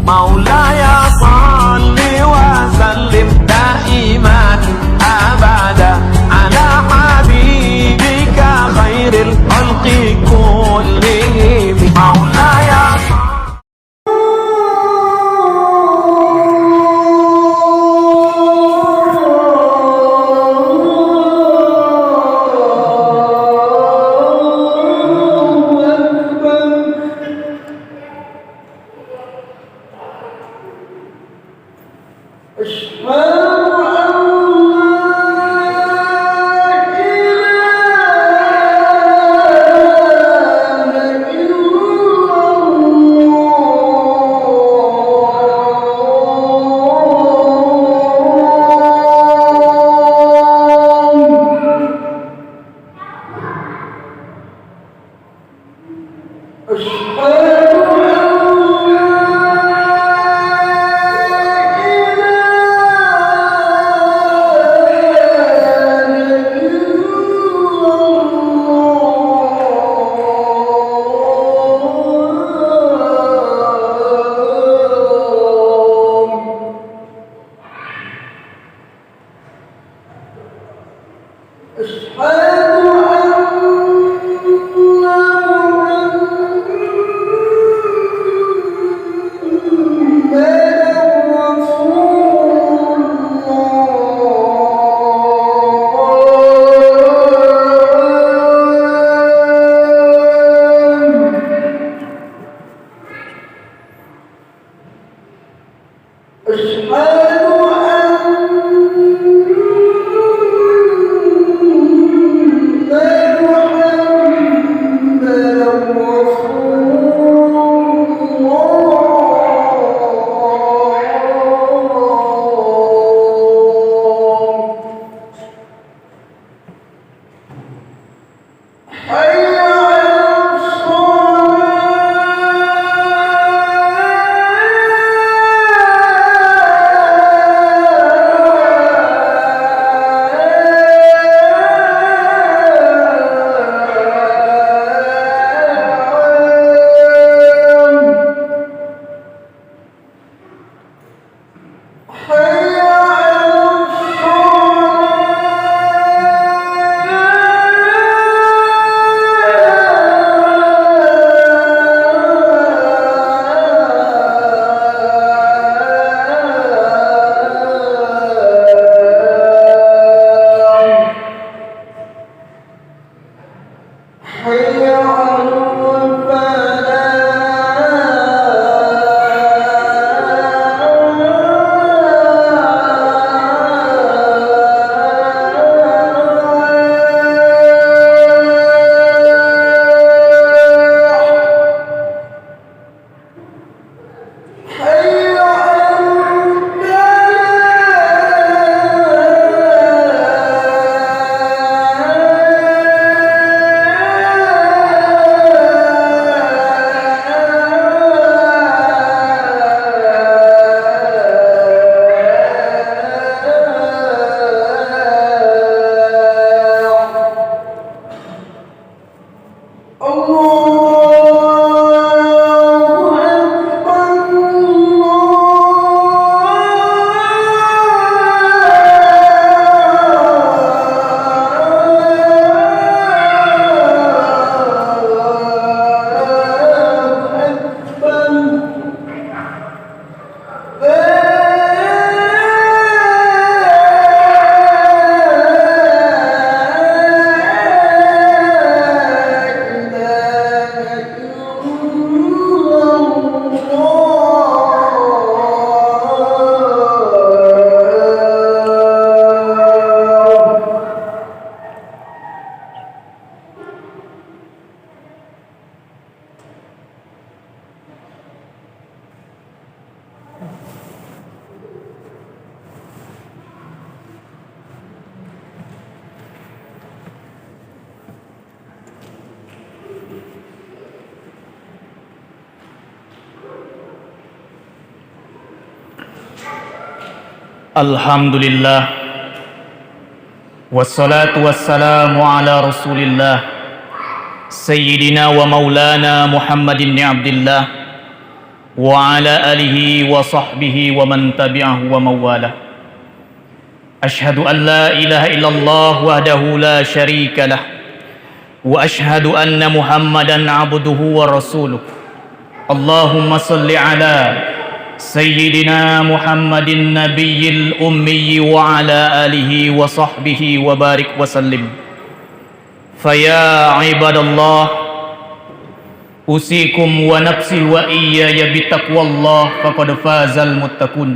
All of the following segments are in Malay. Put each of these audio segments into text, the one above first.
مولاي صل وسلم دائما أبدا على حبيبك خير الخلق كلهم مولاي Alhamdulillah wassalatu wassalamu ala rasulillah Sayyidina wa maulana Muhammadin ibn Abdillah وعلى آله وصحبه ومن تبعه ومن والاه. أشهد أن لا إله إلا الله وحده لا شريك له وأشهد أن محمدا عبده ورسوله. اللهم صل على سيدنا محمد النبي الأمي وعلى آله وصحبه وبارك وسلم. فيا عباد الله، أوصيكم ونفسي وإياي بتقوى الله فقد فاز المتقون.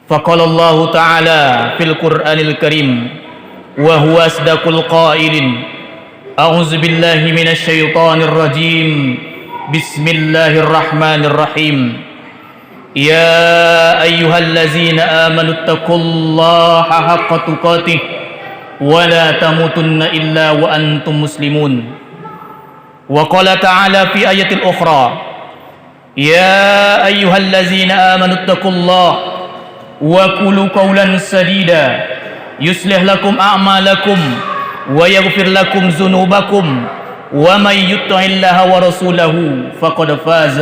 فقال الله تعالى في القرآن الكريم وهو أصدق القائلين: أعوذ بالله من الشيطان الرجيم، بسم الله الرحمن الرحيم. يا أيها الذين آمنوا اتقوا الله حق تقاته ولا تموتن إلا وأنتم مسلمون. وقال تعالى في آية أخرى: يا أيها الذين آمنوا اتقوا الله وقولوا قولا سديدا يصلح لكم أعمالكم ويغفر لكم ذنوبكم ومن يطع الله ورسوله فقد فاز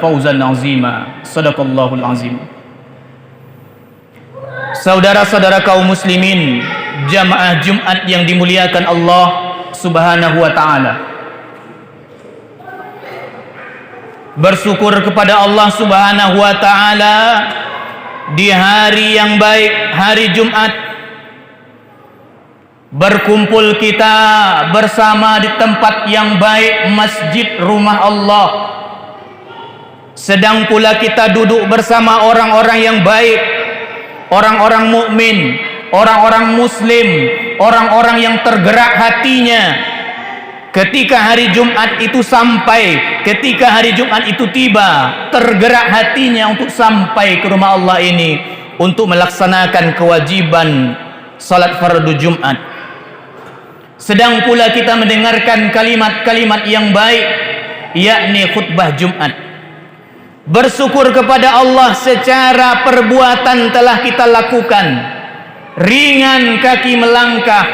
فوزا عظيما. Sadaqallahul azim. Saudara-saudara kaum muslimin, jamaah Jumat yang dimuliakan Allah Subhanahu wa taala. Bersyukur kepada Allah Subhanahu wa taala di hari yang baik, hari Jumat, berkumpul kita bersama di tempat yang baik, masjid rumah Allah. Sedang pula kita duduk bersama orang-orang yang baik, orang-orang mukmin, orang-orang muslim, orang-orang yang tergerak hatinya ketika hari Jumat itu sampai, ketika hari Jumat itu tiba, tergerak hatinya untuk sampai ke rumah Allah ini untuk melaksanakan kewajiban salat fardu Jumat. Sedang pula kita mendengarkan kalimat-kalimat yang baik, yakni khutbah Jumat. Bersyukur kepada Allah secara perbuatan telah kita lakukan. Ringan kaki melangkah,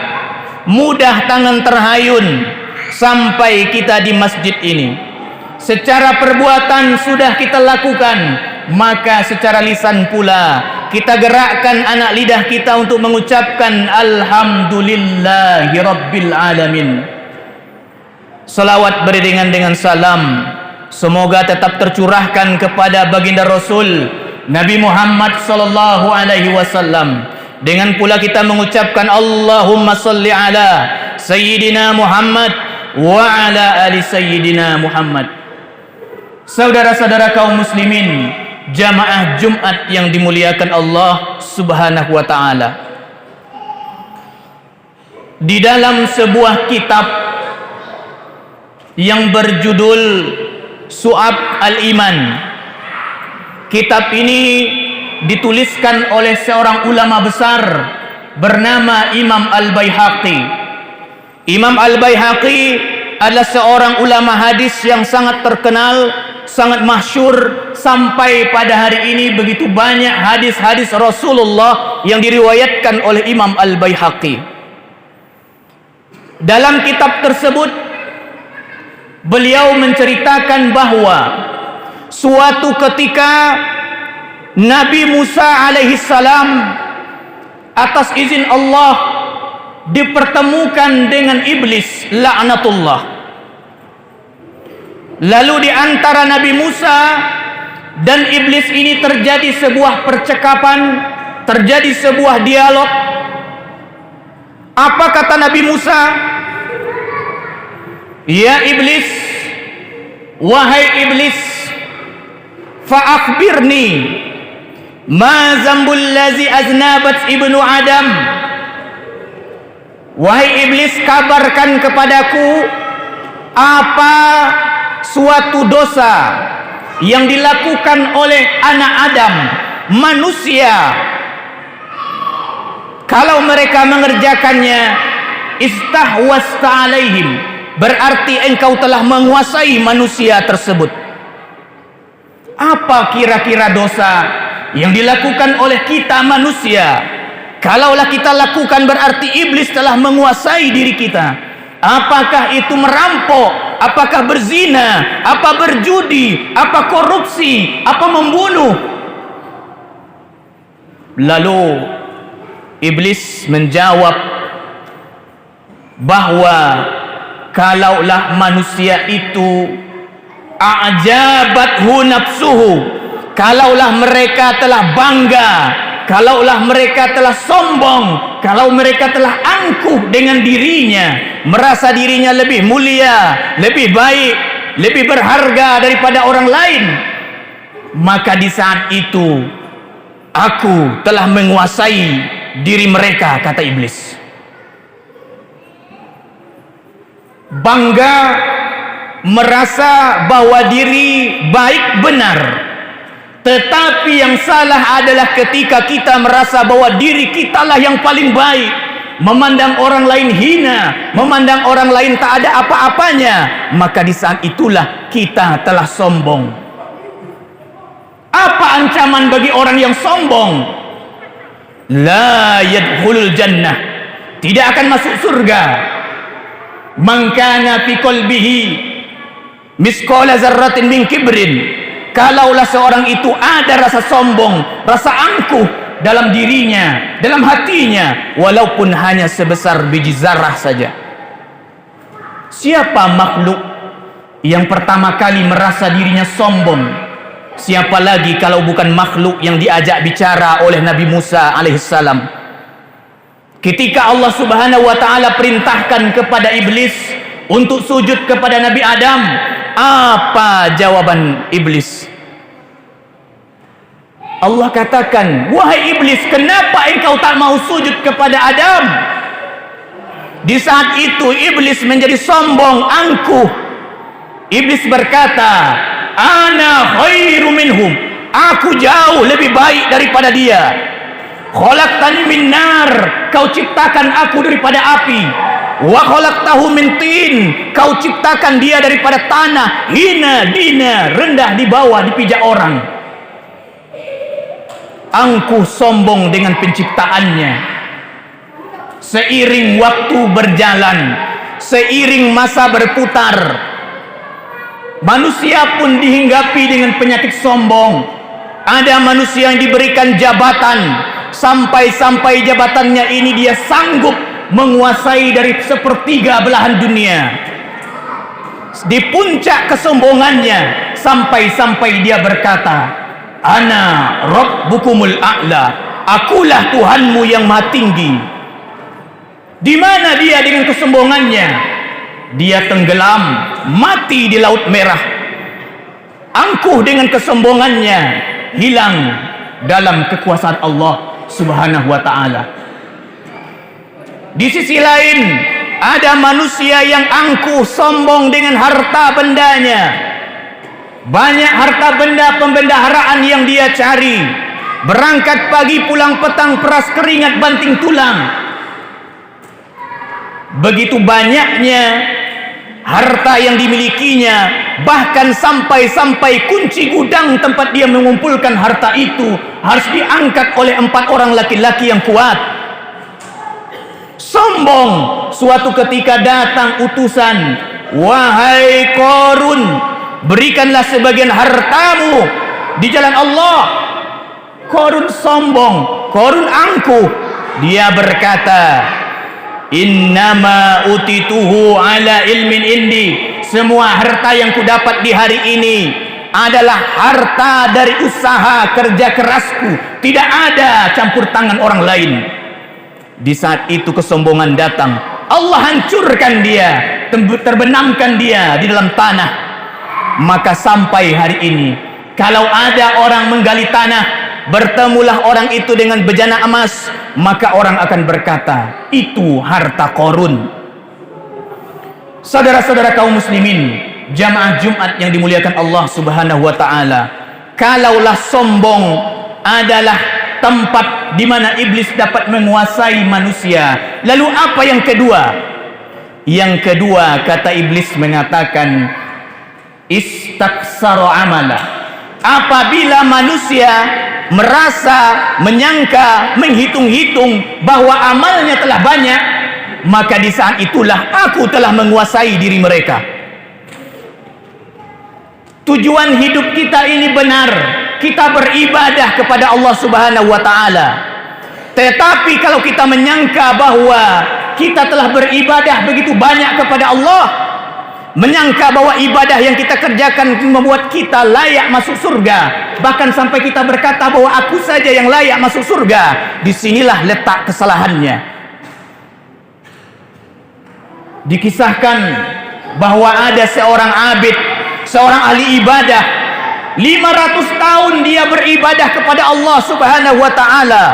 mudah tangan terhayun sampai kita di masjid ini. Secara perbuatan sudah kita lakukan, maka secara lisan pula kita gerakkan anak lidah kita untuk mengucapkan alhamdulillahi rabbil alamin. Salawat beriringan dengan salam semoga tetap tercurahkan kepada baginda Rasul Nabi Muhammad sallallahu alaihi wasallam. Dengan pula kita mengucapkan Allahumma salli ala Sayyidina Muhammad wa ala ali Sayyidina Muhammad. Saudara-saudara kaum muslimin, jamaah Jumat yang dimuliakan Allah Subhanahu wa taala. Di dalam sebuah kitab yang berjudul Syu'ab al-Iman, kitab ini dituliskan oleh seorang ulama besar bernama Imam Al-Baihaqi. Imam Al-Baihaqi adalah seorang ulama hadis yang sangat terkenal, sangat masyhur, sampai pada hari ini begitu banyak hadis-hadis Rasulullah yang diriwayatkan oleh Imam Al-Baihaqi. Dalam kitab tersebut beliau menceritakan bahwa suatu ketika Nabi Musa alaihi salam atas izin Allah dipertemukan dengan iblis laknatullah. Lalu di antara Nabi Musa dan iblis ini terjadi sebuah percakapan, terjadi sebuah dialog. Apa kata Nabi Musa? Ya iblis, wahai iblis, fa'akhbirni ma zambul lazi aznabat ibnu Adam. Wahai iblis, kabarkan kepadaku apa suatu dosa yang dilakukan oleh anak Adam, manusia. Kalau mereka mengerjakannya, istahwasta alaihim, berarti engkau telah menguasai manusia tersebut. Apa kira-kira dosa yang dilakukan oleh kita manusia? Kalaulah kita lakukan, berarti iblis telah menguasai diri kita. Apakah itu merampok? apakah berzina, apa berjudi, apa korupsi, apa membunuh. Lalu iblis menjawab bahwa kalaulah manusia itu a'jabathu nafsuhu, kalaulah mereka telah bangga, kalaulah mereka telah sombong, kalau mereka telah angkuh dengan dirinya, merasa dirinya lebih mulia, lebih baik, lebih berharga daripada orang lain, maka di saat itu aku telah menguasai diri mereka, kata iblis. Bangga, merasa bahwa diri baik benar. Tetapi yang salah adalah ketika kita merasa bahwa diri kitalah yang paling baik, memandang orang lain hina, memandang orang lain tak ada apa-apanya, maka di saat itulah kita telah sombong. Apa ancaman bagi orang yang sombong? La yadkhulul jannah, tidak akan masuk surga. Man kana fi qalbihi misqala dzarratin min kibrin, kalaulah seorang itu ada rasa sombong, rasa angkuh dalam dirinya, dalam hatinya, walaupun hanya sebesar biji zarah saja. Siapa makhluk yang pertama kali merasa dirinya sombong? Siapa lagi kalau bukan makhluk yang diajak bicara oleh Nabi Musa alaihissalam? Ketika Allah subhanahu wa ta'ala perintahkan kepada iblis untuk sujud kepada Nabi Adam, apa jawaban iblis? Allah katakan, wahai iblis, kenapa engkau tak mau sujud kepada Adam? Di saat itu iblis menjadi sombong, angkuh. Iblis berkata, ana khairu minhum, aku jauh lebih baik daripada dia. Khalaqtani min nar, kau ciptakan aku daripada api. Wa khalaqtahu min tin, kau ciptakan dia daripada tanah, hina dina, rendah di bawah, dipijak orang. Angkuh, sombong dengan penciptaannya. Seiring waktu berjalan, seiring masa berputar, manusia pun dihinggapi dengan penyakit sombong. Ada manusia yang diberikan jabatan, sampai-sampai jabatannya ini dia sanggup menguasai dari sepertiga belahan dunia. Di puncak kesombongannya, sampai-sampai dia berkata, ana rabbukumul a'la, akulah Tuhanmu yang maha tinggi. Di mana dia dengan kesombongannya? Dia tenggelam, mati di Laut Merah. Angkuh dengan kesombongannya, hilang dalam kekuasaan Allah subhanahu wa ta'ala. Di sisi lain, ada manusia yang angkuh, sombong dengan harta bendanya. Banyak harta benda pembendaharaan yang dia cari. Berangkat pagi, pulang petang, peras keringat, banting tulang. Begitu banyaknya harta yang dimilikinya, bahkan sampai-sampai kunci gudang tempat dia mengumpulkan harta itu harus diangkat oleh 4 orang laki-laki yang kuat. Sombong. Suatu ketika datang utusan, wahai Qarun, berikanlah sebagian hartamu di jalan Allah. Qarun sombong, Qarun angkuh. Dia berkata, innama utituhu ala ilmin indi, semua harta yang kudapat di hari ini adalah harta dari usaha kerja kerasku, tidak ada campur tangan orang lain. Di saat itu kesombongan datang, Allah hancurkan dia, terbenamkan dia di dalam tanah. Maka sampai hari ini, kalau ada orang menggali tanah, bertemulah orang itu dengan bejana emas, maka orang akan berkata, itu harta Qarun. Saudara-saudara kaum muslimin, jamaah Jumat yang dimuliakan Allah subhanahu wa ta'ala, kalaulah sombong adalah tempat di mana iblis dapat menguasai manusia, lalu apa yang kedua? Yang kedua, kata iblis mengatakan, istaksaru amala. Apabila manusia merasa, menyangka, menghitung-hitung bahwa amalnya telah banyak, maka di saat itulah aku telah menguasai diri mereka. Tujuan hidup kita ini benar, kita beribadah kepada Allah Subhanahu wa taala. Tetapi kalau kita menyangka bahwa kita telah beribadah begitu banyak kepada Allah, menyangka bahwa ibadah yang kita kerjakan membuat kita layak masuk surga, bahkan sampai kita berkata bahwa aku saja yang layak masuk surga, disinilah letak kesalahannya. Dikisahkan bahwa ada seorang abid, seorang ahli ibadah, 500 tahun dia beribadah kepada Allah Subhanahu wa taala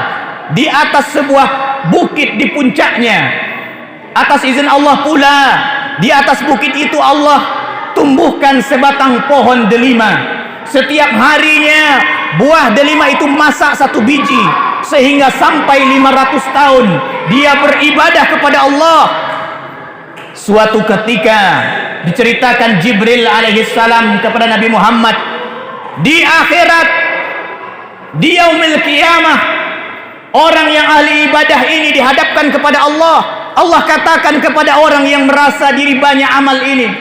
di atas sebuah bukit di puncaknya. Atas izin Allah pula, di atas bukit itu Allah tumbuhkan sebatang pohon delima. Setiap harinya buah delima itu masak satu biji, sehingga sampai 500 tahun dia beribadah kepada Allah. Suatu ketika diceritakan Jibril alaihissalam kepada Nabi Muhammad, di akhirat, di yaumil qiyamah, orang yang ahli ibadah ini dihadapkan kepada Allah. Allah katakan kepada orang yang merasa diri banyak amal ini,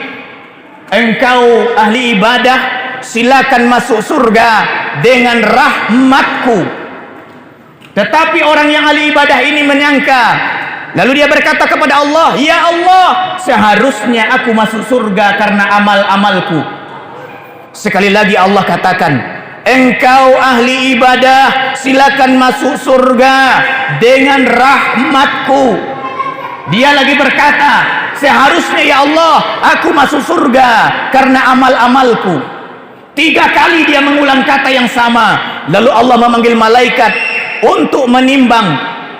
engkau ahli ibadah, silakan masuk surga dengan rahmatku. Tetapi orang yang ahli ibadah ini menyangka, lalu dia berkata kepada Allah, ya Allah, seharusnya aku masuk surga karena amal-amalku. Sekali lagi Allah katakan, engkau ahli ibadah, silakan masuk surga dengan rahmatku. Dia lagi berkata, seharusnya ya Allah, aku masuk surga karena amal-amalku. 3 kali dia mengulang kata yang sama. Lalu Allah memanggil malaikat untuk menimbang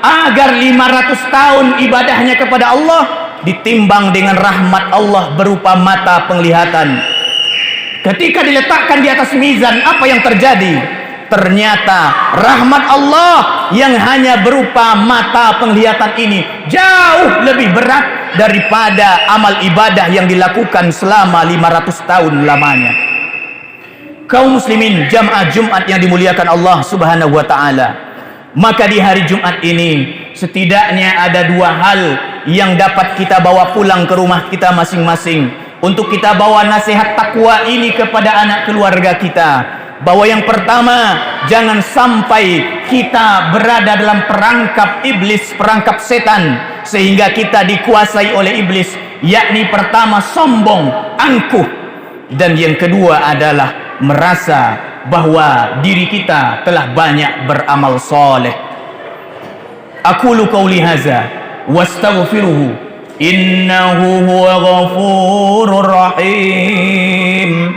agar 500 tahun ibadahnya kepada Allah ditimbang dengan rahmat Allah berupa mata penglihatan. Ketika diletakkan di atas mizan, apa yang terjadi? Ternyata rahmat Allah yang hanya berupa mata penglihatan ini jauh lebih berat daripada amal ibadah yang dilakukan selama 500 tahun lamanya. Kaum muslimin jamaah Jumat yang dimuliakan Allah Subhanahu wa taala, maka di hari Jumat ini setidaknya ada 2 hal yang dapat kita bawa pulang ke rumah kita masing-masing untuk kita bawa nasihat takwa ini kepada anak keluarga kita. Bahwa yang pertama, jangan sampai kita berada dalam perangkap iblis, perangkap setan, sehingga kita dikuasai oleh iblis. Yakni pertama, sombong, angkuh. Dan yang kedua adalah merasa bahwa diri kita telah banyak beramal soleh. Aqulu qawli hadza wastaghfiruhu innahu huwa ghafurur rahim.